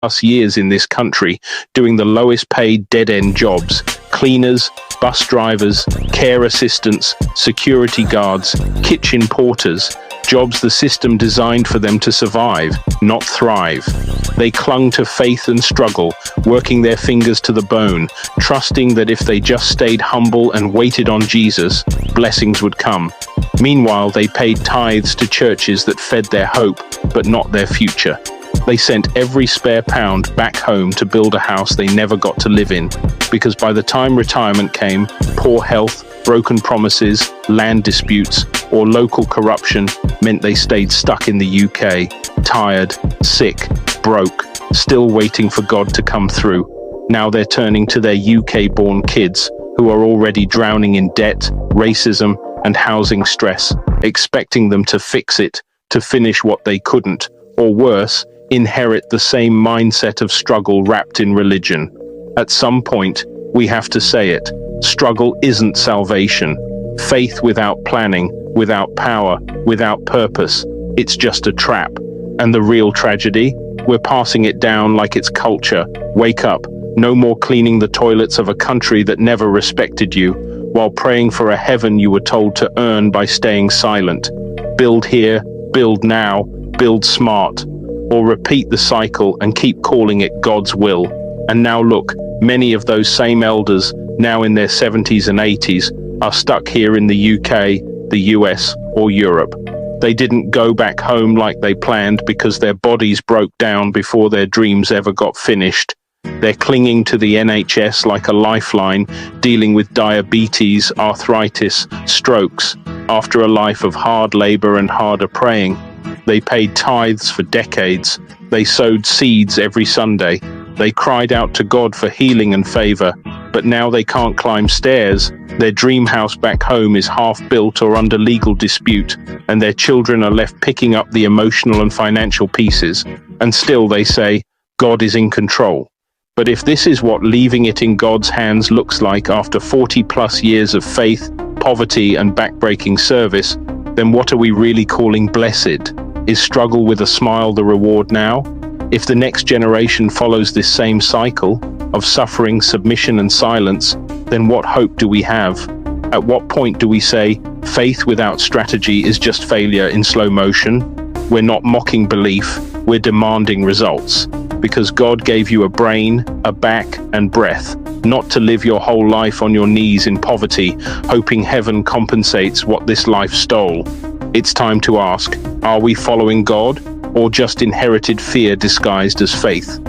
plus years in this country doing the lowest paid dead-end jobs: cleaners, bus drivers, care assistants, security guards, kitchen porters, jobs the system designed for them to survive, not thrive. They clung to faith and struggle, working their fingers to the bone, trusting that if they just stayed humble and waited on Jesus, blessings would come. Meanwhile, they paid tithes to churches that fed their hope, but not their future. They sent every spare pound back home to build a house they never got to live in, because by the time retirement came, poor health, broken promises, land disputes, or local corruption meant they stayed stuck in the UK, tired, sick, broke, still waiting for God to come through. Now they're turning to their UK-born kids, who are already drowning in debt, racism, and housing stress, expecting them to fix it, to finish what they couldn't, or worse, inherit the same mindset of struggle wrapped in religion. At some point, we have to say it: struggle isn't salvation. Faith without planning, without power, without purpose, it's just a trap. And the real tragedy? We're passing it down like it's culture. Wake up. No more cleaning the toilets of a country that never respected you, while praying for a heaven you were told to earn by staying silent. Build here, build now, build smart. Or repeat the cycle and keep calling it God's will. And now look, many of those same elders, now in their 70s and 80s, are stuck here in the UK, the US, or Europe. They didn't go back home like they planned because their bodies broke down before their dreams ever got finished. They're clinging to the NHS like a lifeline, dealing with diabetes, arthritis, strokes, after a life of hard labor and harder praying. They paid tithes for decades. They sowed seeds every Sunday. They cried out to God for healing and favor, but now they can't climb stairs. Their dream house back home is half built or under legal dispute, and their children are left picking up the emotional and financial pieces. And still they say, God is in control. But if this is what leaving it in God's hands looks like after 40+ years of faith, poverty, and backbreaking service, then what are we really calling blessed? Is struggle with a smile the reward now? If the next generation follows this same cycle of suffering, submission, and silence, then what hope do we have? At what point do we say, faith without strategy is just failure in slow motion? We're not mocking belief, we're demanding results. Because God gave you a brain, a back, and breath, not to live your whole life on your knees in poverty, hoping heaven compensates what this life stole. It's time to ask, are we following God, or just inherited fear disguised as faith?